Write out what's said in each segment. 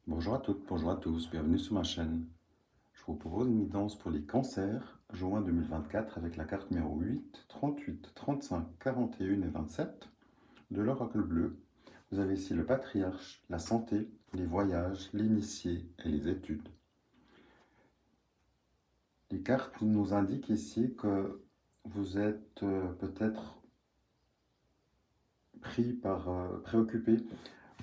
Bonjour à toutes, bonjour à tous, bienvenue sur ma chaîne. Je vous propose une guidance pour les cancers, juin 2024 avec la carte numéro 8, 38, 35, 41 et 27 de l'oracle bleu. Vous avez ici le patriarche, la santé, les voyages, l'initié et les études. Les cartes nous indiquent ici que vous êtes peut-être préoccupé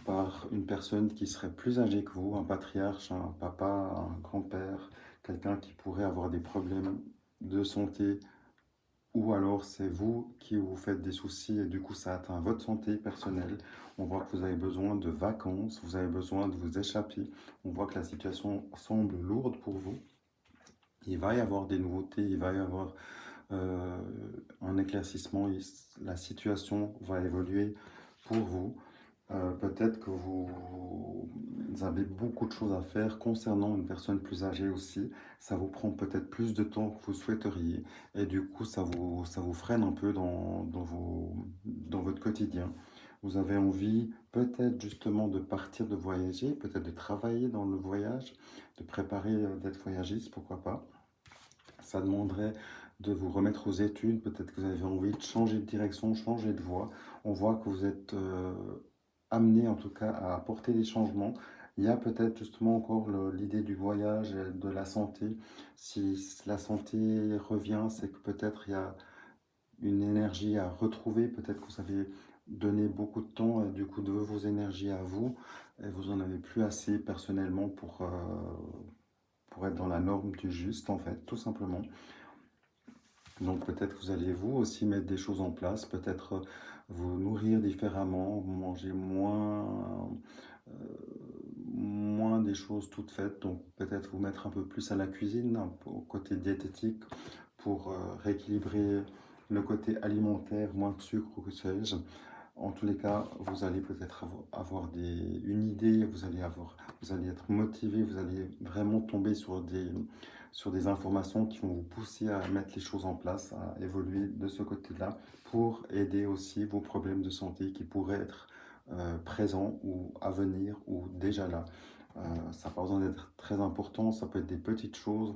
par une personne qui serait plus âgée que vous, un patriarche, un papa, un grand-père, quelqu'un qui pourrait avoir des problèmes de santé, ou alors c'est vous qui vous faites des soucis et du coup ça atteint votre santé personnelle. On voit que vous avez besoin de vacances, vous avez besoin de vous échapper. On voit que la situation semble lourde pour vous. Il va y avoir des nouveautés, il va y avoir euh, un éclaircissement, la situation va évoluer pour vous. Peut-être que vous avez beaucoup de choses à faire concernant une personne plus âgée aussi. Ça vous prend peut-être plus de temps que vous souhaiteriez et du coup, ça vous freine un peu dans votre quotidien. Vous avez envie peut-être justement de partir, de voyager, peut-être de travailler dans le voyage, de préparer d'être voyagiste, pourquoi pas. Ça demanderait de vous remettre aux études, peut-être que vous avez envie de changer de direction, changer de voie. On voit que vous êtes amené en tout cas à apporter des changements. Il y a peut-être justement encore l'idée du voyage et de la santé. Si la santé revient, c'est que peut-être il y a une énergie à retrouver. Peut-être que vous avez donné beaucoup de temps et du coup de vos énergies à vous et vous en avez plus assez personnellement pour être dans la norme du juste en fait, tout simplement. Donc peut-être que vous allez vous aussi mettre des choses en place, peut-être vous nourrir différemment, manger euh, moins des choses toutes faites, donc peut-être vous mettre un peu plus à la cuisine, un peu au côté diététique pour rééquilibrer le côté alimentaire, moins de sucre ou que sais-je. En tous les cas, vous allez peut-être avoir une idée, vous allez être motivé, vous allez vraiment tomber sur des informations qui vont vous pousser à mettre les choses en place, à évoluer de ce côté-là pour aider aussi vos problèmes de santé qui pourraient être présents ou à venir ou déjà là. Ça n'a pas besoin d'être très important, ça peut être des petites choses,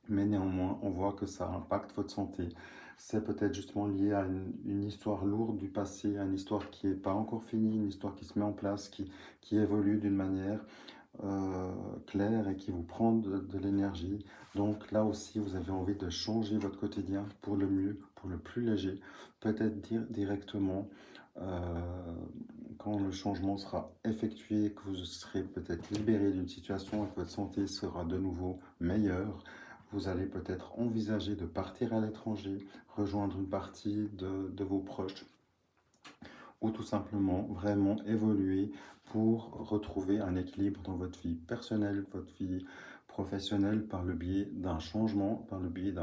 mais néanmoins, on voit que ça impacte votre santé. C'est peut-être justement lié à une histoire lourde du passé, à une histoire qui n'est pas encore finie, une histoire qui se met en place, qui évolue d'une manière claire et qui vous prend de l'énergie. Donc là aussi, vous avez envie de changer votre quotidien pour le mieux, pour le plus léger. Peut-être dire directement quand le changement sera effectué, que vous serez peut-être libéré d'une situation et que votre santé sera de nouveau meilleure. Vous allez peut-être envisager de partir à l'étranger, rejoindre une partie de vos proches ou tout simplement vraiment évoluer pour retrouver un équilibre dans votre vie personnelle, votre vie professionnelle par le biais d'un changement, par le biais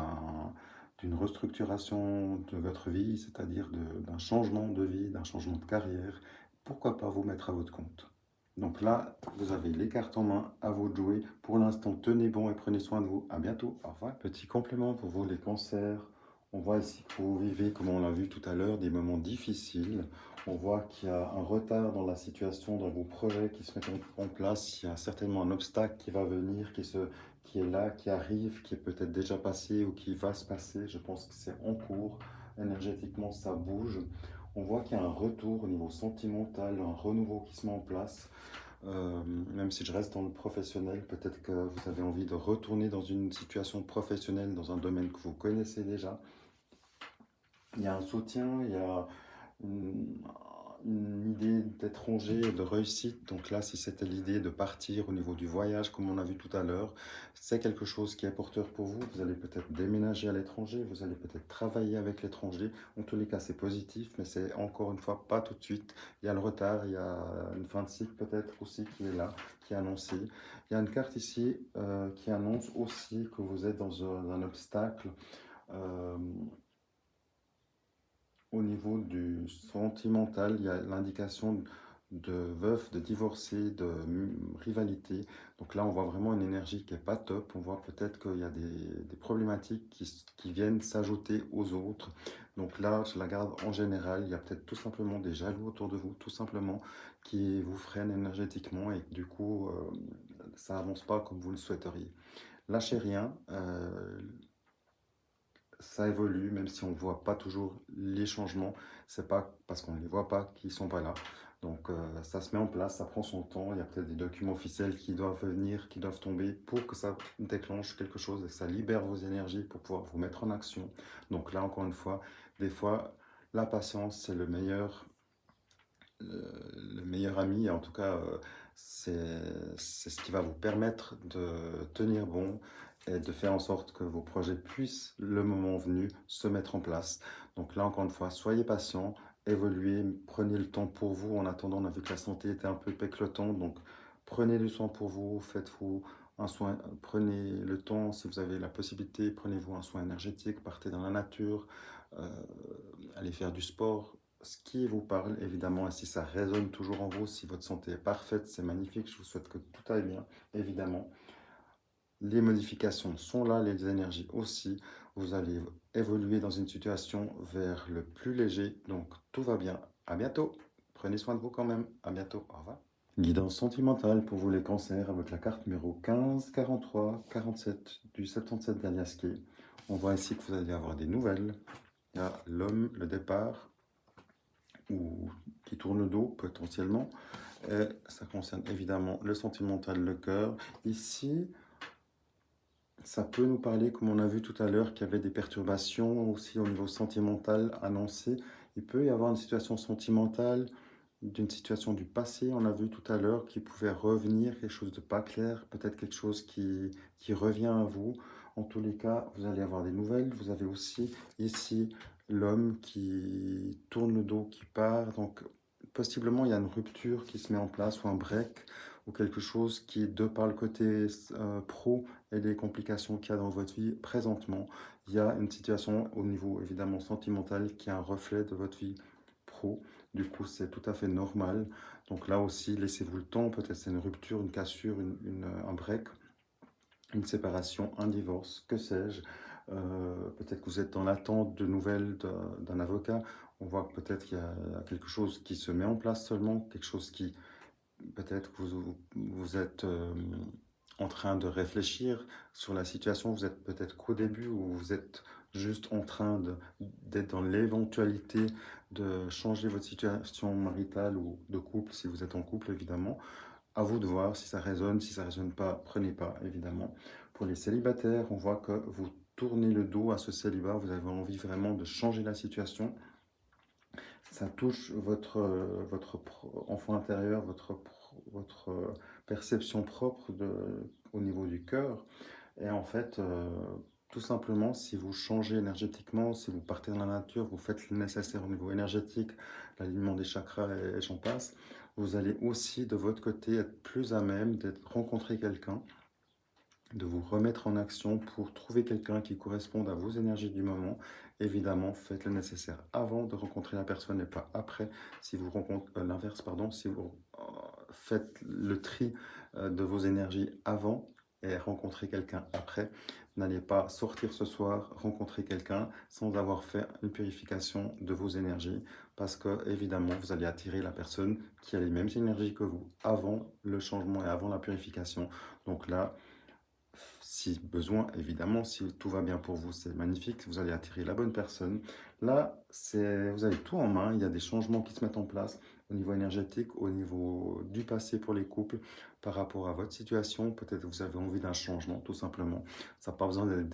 d'une restructuration de votre vie, c'est-à-dire d'un changement de vie, d'un changement de carrière. Pourquoi pas vous mettre à votre compte? Donc là, vous avez les cartes en main, à vous de jouer. Pour l'instant, tenez bon et prenez soin de vous. À bientôt. Au revoir. Petit complément pour vous, les cancers. On voit ici que vous vivez, comme on l'a vu tout à l'heure, des moments difficiles. On voit qu'il y a un retard dans la situation, dans vos projets qui se mettent en place. Il y a certainement un obstacle qui va venir, qui est là, qui arrive, qui est peut-être déjà passé ou qui va se passer. Je pense que c'est en cours. Énergétiquement, ça bouge. On voit qu'il y a un retour au niveau sentimental, un renouveau qui se met en place. Même si je reste dans le professionnel, peut-être que vous avez envie de retourner dans une situation professionnelle, dans un domaine que vous connaissez déjà. Il y a un soutien, il y a une, une idée d'étranger, de réussite. Donc là, si c'était l'idée de partir au niveau du voyage, comme on a vu tout à l'heure, c'est quelque chose qui est porteur pour vous. Vous allez peut-être déménager à l'étranger, vous allez peut-être travailler avec l'étranger. En tous les cas, c'est positif, mais c'est encore une fois pas tout de suite. Il y a le retard, il y a une fin de cycle peut-être aussi qui est là, qui est annoncée. Il y a une carte ici qui annonce aussi que vous êtes dans un obstacle. euh, Au niveau du sentimental, il y a l'indication de veuf, de divorcé, de rivalité. Donc là, on voit vraiment une énergie qui n'est pas top. On voit peut-être qu'il y a des problématiques qui viennent s'ajouter aux autres. Donc là, je la garde en général. Il y a peut-être tout simplement des jaloux autour de vous, tout simplement, qui vous freinent énergétiquement et du coup, ça avance pas comme vous le souhaiteriez. Lâchez rien. Ça évolue, même si on ne voit pas toujours les changements. C'est pas parce qu'on ne les voit pas qu'ils sont pas là. Donc ça se met en place, ça prend son temps. Il y a peut-être des documents officiels qui doivent venir, qui doivent tomber pour que ça déclenche quelque chose et que ça libère vos énergies pour pouvoir vous mettre en action. Donc là, encore une fois, des fois, la patience, c'est le meilleur ami. En tout cas, c'est ce qui va vous permettre de tenir bon et de faire en sorte que vos projets puissent, le moment venu, se mettre en place. Donc là, encore une fois, soyez patient, évoluez, prenez le temps pour vous. En attendant, on a vu que la santé était un peu péclotante, donc prenez du soin pour vous, faites-vous un soin, prenez le temps, si vous avez la possibilité, prenez-vous un soin énergétique, partez dans la nature, euh, allez faire du sport, ce qui vous parle, évidemment, et si ça résonne toujours en vous, si votre santé est parfaite, c'est magnifique, je vous souhaite que tout aille bien, évidemment. Les modifications sont là, les énergies aussi. Vous allez évoluer dans une situation vers le plus léger, donc tout va bien. À bientôt. Prenez soin de vous quand même. À bientôt. Au revoir. Guidance sentimentale pour vous les cancers avec la carte numéro 15, 43, 47 du 77 d'Aliasqué. On voit ici que vous allez avoir des nouvelles. Il y a l'homme, le départ, ou qui tourne le dos potentiellement. Et ça concerne évidemment le sentimental, le cœur. Ici, ça peut nous parler, comme on a vu tout à l'heure, qu'il y avait des perturbations aussi au niveau sentimental annoncées. Il peut y avoir une situation sentimentale d'une situation du passé, on a vu tout à l'heure, qui pouvait revenir, quelque chose de pas clair, peut-être quelque chose qui revient à vous. En tous les cas, vous allez avoir des nouvelles. Vous avez aussi ici l'homme qui tourne le dos, qui part. Donc, possiblement, il y a une rupture qui se met en place ou un break ou quelque chose qui, de par le côté pro et les complications qu'il y a dans votre vie présentement, il y a une situation au niveau évidemment sentimental qui est un reflet de votre vie pro. Du coup, c'est tout à fait normal. Donc là aussi, laissez-vous le temps. Peut-être c'est une rupture, une cassure, un break, une séparation, un divorce, que sais-je. Peut-être que vous êtes dans l'attente de nouvelles d'un avocat. On voit que peut-être qu'il y a quelque chose qui se met en place seulement, quelque chose qui, peut-être que vous êtes en train de réfléchir sur la situation. Vous êtes peut-être qu'au début ou vous êtes juste en train d'être dans l'éventualité de changer votre situation maritale ou de couple, si vous êtes en couple évidemment. À vous de voir si ça résonne, si ça résonne pas, prenez pas évidemment. Pour les célibataires, on voit que vous tournez le dos à ce célibat, vous avez envie vraiment de changer la situation. Ça touche votre enfant intérieur, votre perception propre au niveau du cœur. Et en fait, tout simplement, si vous changez énergétiquement, si vous partez dans la nature, vous faites le nécessaire au niveau énergétique, l'alignement des chakras et j'en passe, vous allez aussi de votre côté être plus à même d'être rencontrer quelqu'un, de vous remettre en action pour trouver quelqu'un qui corresponde à vos énergies du moment. Évidemment, faites le nécessaire avant de rencontrer la personne et pas après. Si vous rencontrez l'inverse, pardon, si vous faites le tri de vos énergies avant et rencontrer quelqu'un après, n'allez pas sortir ce soir, rencontrer quelqu'un sans avoir fait une purification de vos énergies parce que évidemment, vous allez attirer la personne qui a les mêmes énergies que vous avant le changement et avant la purification. Donc là, si besoin, évidemment, si tout va bien pour vous, c'est magnifique, vous allez attirer la bonne personne. Là, vous avez tout en main, il y a des changements qui se mettent en place au niveau énergétique, au niveau du passé pour les couples, par rapport à votre situation. Peut-être que vous avez envie d'un changement, tout simplement. Ça n'a pas besoin d'être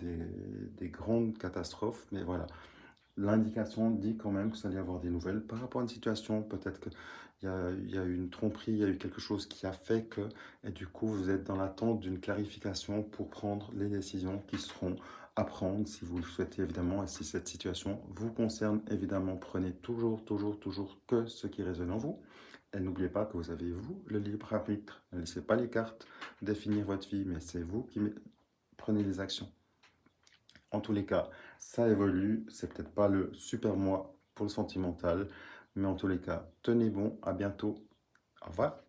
des grandes catastrophes, mais voilà. L'indication dit quand même que vous allez avoir des nouvelles par rapport à une situation. Peut-être qu'il y a eu une tromperie, il y a eu quelque chose qui a fait que, et du coup, vous êtes dans l'attente d'une clarification pour prendre les décisions qui seront à prendre si vous le souhaitez évidemment. Et si cette situation vous concerne, évidemment, prenez toujours, toujours, toujours que ce qui résonne en vous. Et n'oubliez pas que vous avez, vous, le libre arbitre. Ne laissez pas les cartes définir votre vie, mais c'est vous qui prenez les actions. En tous les cas, ça évolue. C'est peut-être pas le super mois pour le sentimental, mais en tous les cas, tenez bon. À bientôt. Au revoir.